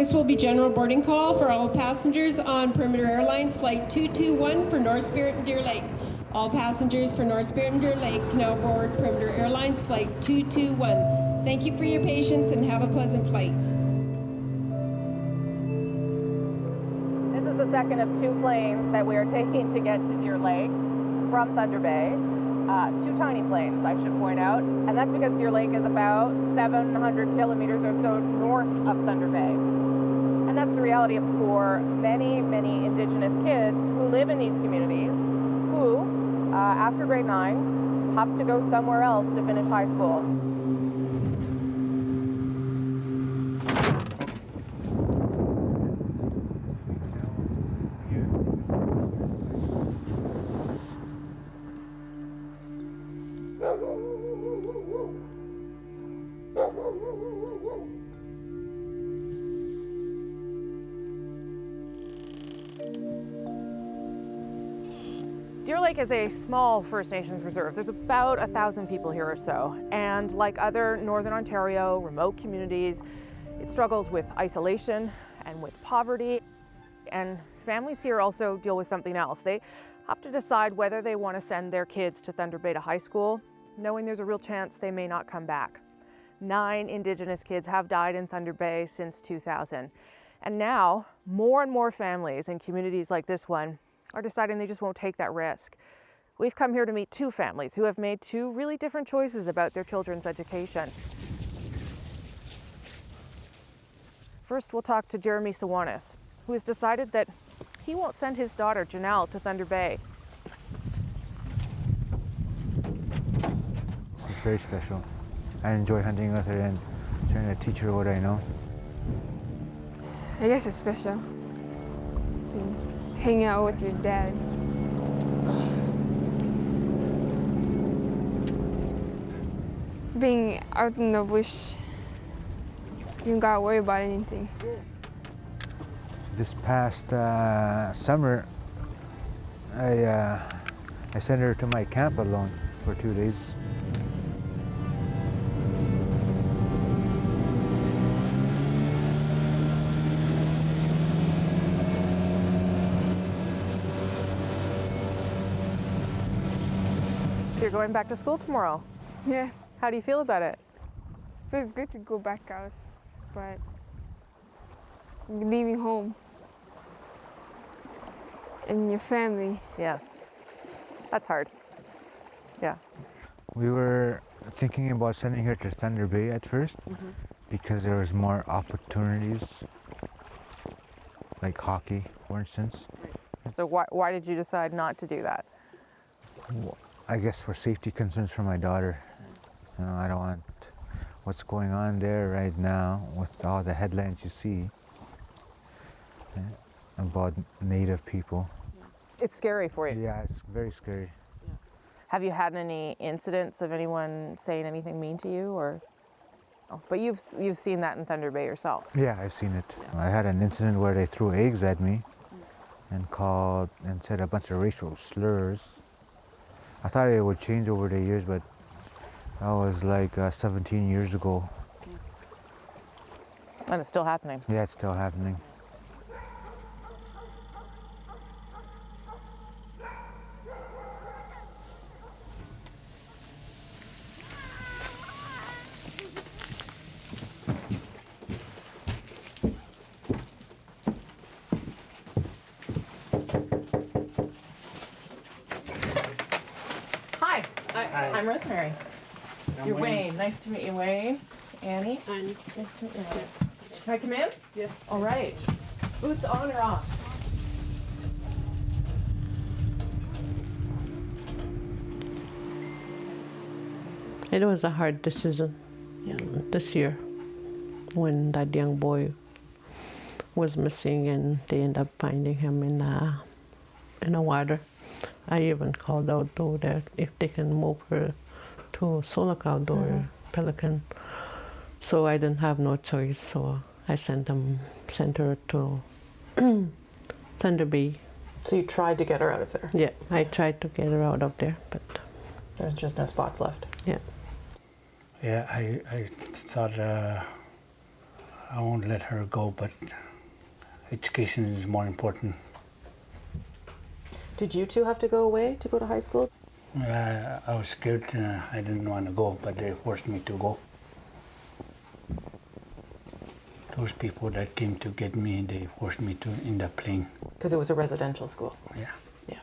This will be general boarding call for all passengers on Perimeter Airlines Flight 221 for North Spirit and Deer Lake. All passengers for North Spirit and Deer Lake now board Perimeter Airlines Flight 221. Thank you for your patience and have a pleasant flight. This is the second of two planes that we are taking to get to Deer Lake from Thunder Bay. Two tiny planes, I should point out, and that's because Deer Lake is about 700 kilometers or so north of Thunder Bay. And that's the reality for many, many Indigenous kids who live in these communities who, after grade 9, have to go somewhere else to finish high school. Deer Lake is a small First Nations reserve. There's about 1,000 people here or so. And like other Northern Ontario remote communities, it struggles with isolation and with poverty. And families here also deal with something else. They have to decide whether they want to send their kids to Thunder Bay to high school, knowing there's a real chance they may not come back. 9 Indigenous kids have died in Thunder Bay since 2000. And now, more and more families in communities like this one are deciding they just won't take that risk. We've come here to meet 2 families who have made 2 really different choices about their children's education. First, we'll talk to Jeremy Sawanis, who has decided that he won't send his daughter, Janelle, to Thunder Bay. This is very special. I enjoy hunting with her and trying to teach her what I know. I guess it's special. Hanging out with your dad. Being out in the bush, you don't gotta worry about anything. This past summer, I sent her to my camp alone for 2 days. So you're going back to school tomorrow. Yeah, How do you feel about it? feels good to go back out, but you're leaving home and your family. Yeah, that's hard. Yeah. We were thinking about sending her to Thunder Bay at first because there was more opportunities, like hockey, for instance. So why did you decide not to do that? I guess for safety concerns for my daughter. You know, I don't want what's going on there right now with all the headlines you see about Native people. It's scary for you. Yeah, it's very scary. Have you had any incidents of anyone saying anything mean to you, or? Oh, but you've seen that in Thunder Bay yourself. Yeah, I've seen it. I had an incident where they threw eggs at me and called and said a bunch of racial slurs. I thought it would change over the years, but that was like 17 years ago. And it's still happening. Yeah, it's still happening. Hi, I'm Rosemary. You're Wayne. Nice to meet you, Wayne. Annie. Annie. Nice to meet you. Can I come in? Yes. All right. Boots on or off? It was a hard decision this year when that young boy was missing and they ended up finding him in the water. I even called outdoor that if they can move her to Solok outdoor Pelican. So I didn't have no choice, so I sent her to Thunder Bay. So you tried to get her out of there? Yeah, I tried to get her out of there, but There's just no spots left. yeah. Yeah, I thought I won't let her go, but education is more important. Did you two have to go away to go to high school? I was scared. I didn't want to go, but they forced me to go. Those people that came to get me, they forced me to end up playing. Because it was a residential school. Yeah, Yeah.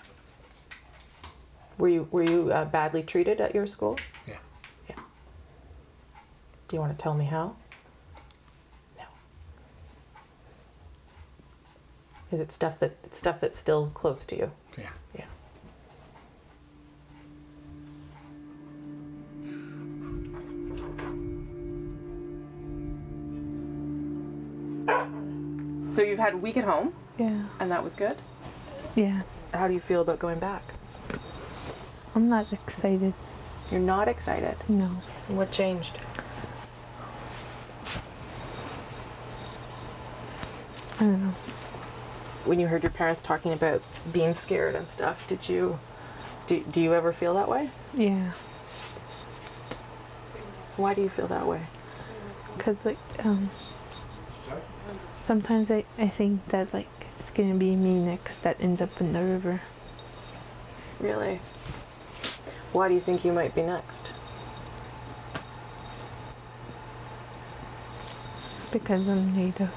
Were you badly treated at your school? yeah. Yeah. Do you want to tell me how? No. Is it stuff that's still close to you? Yeah. Yeah. So you've had a week at home, Yeah. and that was good. Yeah. How do you feel about going back? I'm not excited. You're not excited. No. What changed? I don't know. When you heard your parents talking about being scared and stuff, do you ever feel that way? Yeah. Why do you feel that way? Cause like sometimes I think that like it's gonna be me next that ends up in the river. Really? Why do you think you might be next? Because I'm Native.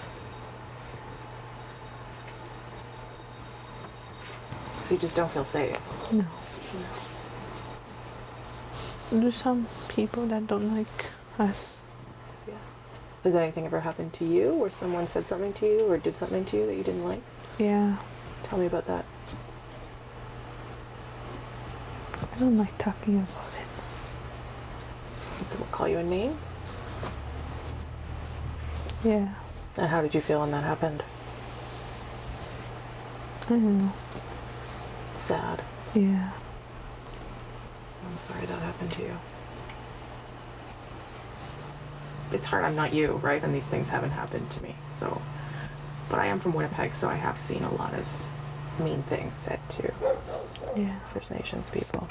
So you just don't feel safe? No. There's some people that don't like us. Has anything ever happened to you, or someone said something to you or did something to you that you didn't like? Yeah. Tell me about that. I don't like talking about it. Did someone call you a name? Yeah. And how did you feel when that happened? I don't know. Sad. Yeah. I'm sorry that happened to you. It's hard, I'm not you, right? And these things haven't happened to me, so. But I am from Winnipeg, so I have seen a lot of mean things said to Yeah. First Nations people.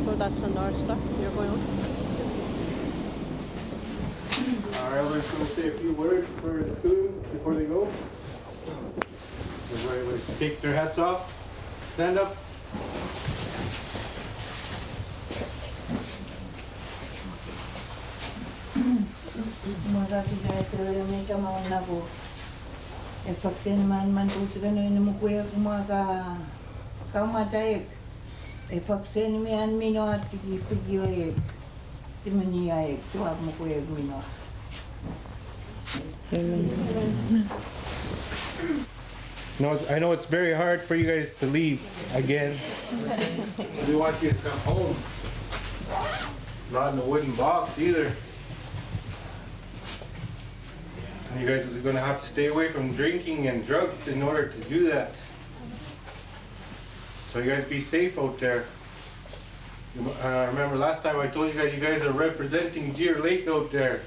So that's the north stuff you're going on? Our elders going to say a few words for the students before they go. Everybody would take their hats off, stand up. Mga kisaya may kamao na ko. E pakten man ko tsaka no mo kuya kumaga kamatay. E pakten mi an mino at sige pagyo e. Timani ay tuwa mo kuya mino. No, I know it's very hard for you guys to leave again. We want you to come home. Not in a wooden box either. And you guys are going to have to stay away from drinking and drugs in order to do that. So you guys be safe out there. Remember last time I told you guys are representing Deer Lake out there.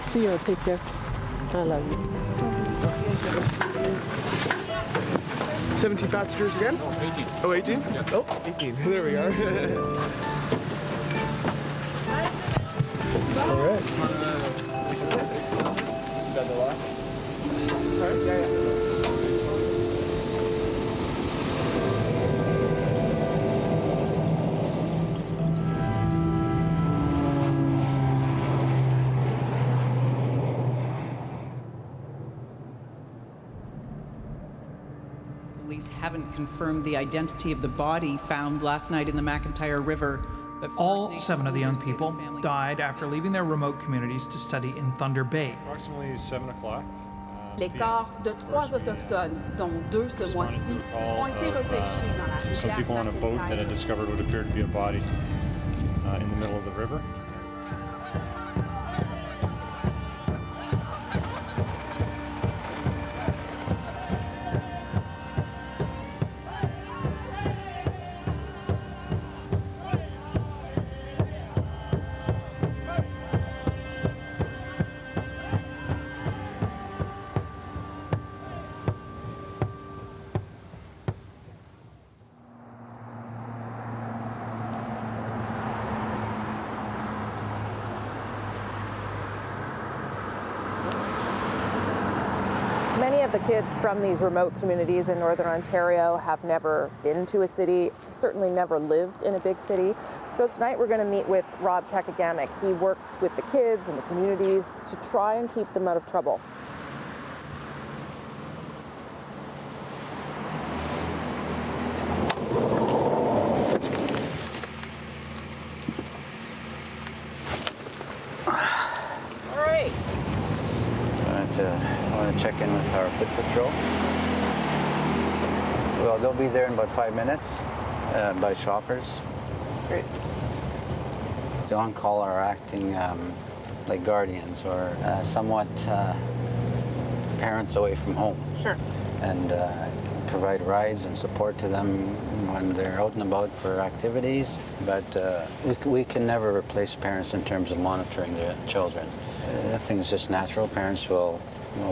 See you, take care. I love you. 17 passengers again? Oh, 18. Oh, 18. There we are. All right. Sorry? Yeah. Police haven't confirmed the identity of the body found last night in the McIntyre River. But all 7 of the young people died after leaving their remote communities to study in Thunder Bay. Approximately 7 o'clock. Les corps de 3 autochtones, dont 2 ce mois-ci, ont été repêchés dans la rivière. Some people on a boat that had discovered what appeared to be a body in the middle of the river. Many of the kids from these remote communities in Northern Ontario have never been to a city, certainly never lived in a big city. So tonight we're going to meet with Rob Kekagamic. He works with the kids and the communities to try and keep them out of trouble. All right. I want to check in with our foot patrol. Well, they'll be there in about 5 minutes by shoppers. Great. The on-call are acting like guardians or somewhat parents away from home. Sure. And provide rides and support to them when they're out and about for activities. But we can never replace parents in terms of monitoring their children. I think it's just natural. Parents will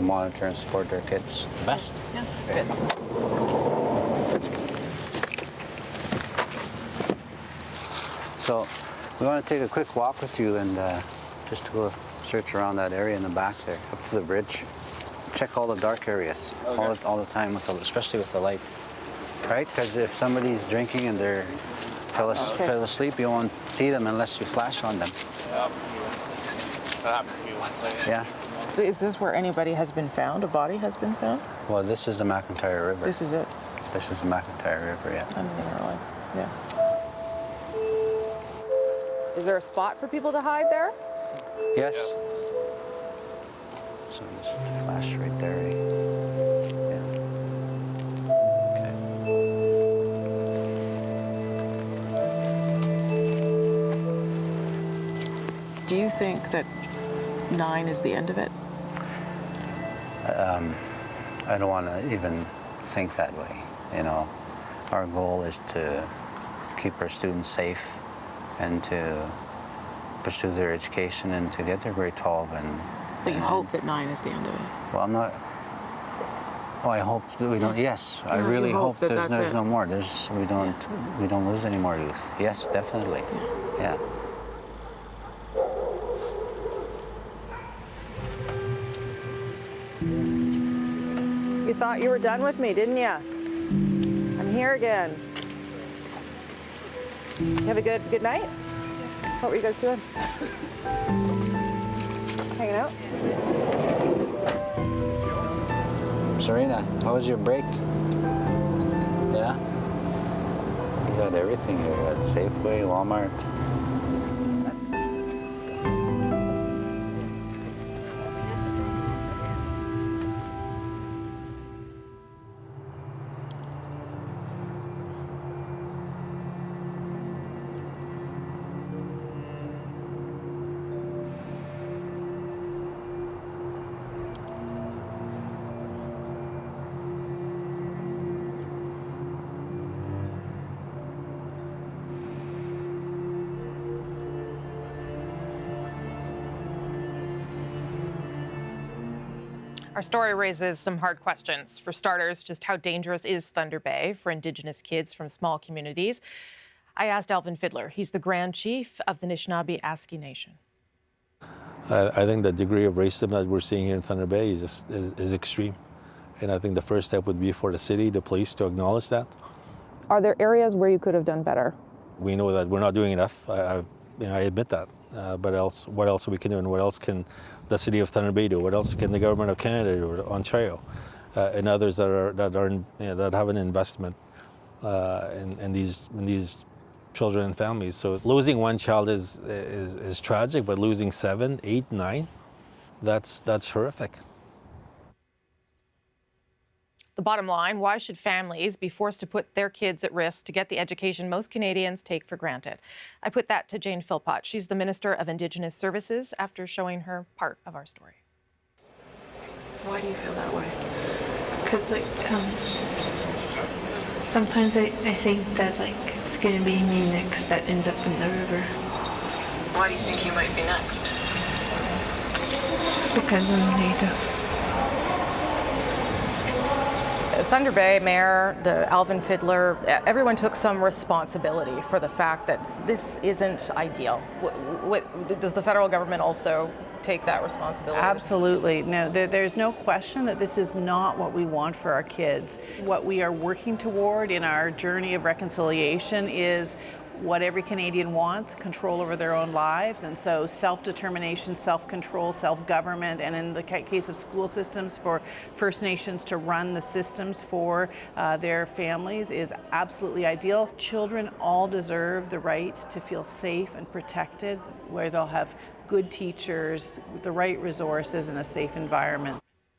monitor and support their kids best. Yeah, good. So we want to take a quick walk with you and just to go search around that area in the back there, up to the bridge. Check all the dark areas all the time, especially with the light, right? Because if somebody's drinking and they fell asleep, you won't see them unless you flash on them. Yeah. Is this where anybody has been found? A body has been found? Well, this is the McIntyre River. This is it? This is the McIntyre River, yeah. I didn't even realize. Yeah. Is there a spot for people to hide there? Yes. So just flash right there. Yeah. Do you think that 9 is the end of it? I don't want to even think that way. Our goal is to keep our students safe and to pursue their education and to get their grade 12. But you hope that 9 is the end of it? Well, I'm not. Oh, I hope that we don't. Yes, I really hope that there's no more. We don't lose any more youth. Yes, definitely. Yeah. You thought you were done with me, didn't you? I'm here again. You have a good night? What were you guys doing? Hanging out? Serena, how was your break? Yeah? You got everything here. You got Safeway, Walmart. Our story raises some hard questions. For starters, just how dangerous is Thunder Bay for Indigenous kids from small communities? I asked Alvin Fiddler. He's the Grand Chief of the Anishinaabe Aski Nation. I think the degree of racism that we're seeing here in Thunder Bay is extreme. And I think the first step would be for the city, the police, to acknowledge that. Are there areas where you could have done better? We know that we're not doing enough. I admit that. But what else we can do, and what else can the city of Thunder Bay do? What else can the government of Canada do, or Ontario? and others that have an investment in these children and families. So losing one child is tragic, but losing 7, 8, 9, that's horrific. The bottom line, why should families be forced to put their kids at risk to get the education most Canadians take for granted? I put that to Jane Philpott. She's the Minister of Indigenous Services, after showing her part of our story. Why do you feel that way? Because sometimes I think that it's going to be me next that ends up in the river. Why do you think you might be next? Because I'm Native. Thunder Bay Mayor, the Alvin Fiddler, everyone took some responsibility for the fact that this isn't ideal. Does the federal government also take that responsibility? Absolutely. No, there's no question that this is not what we want for our kids. What we are working toward in our journey of reconciliation is what every Canadian wants, control over their own lives, and so self-determination, self-control, self-government, and in the case of school systems, for First Nations to run the systems for their families is absolutely ideal. Children all deserve the right to feel safe and protected, where they'll have good teachers, the right resources, and a safe environment.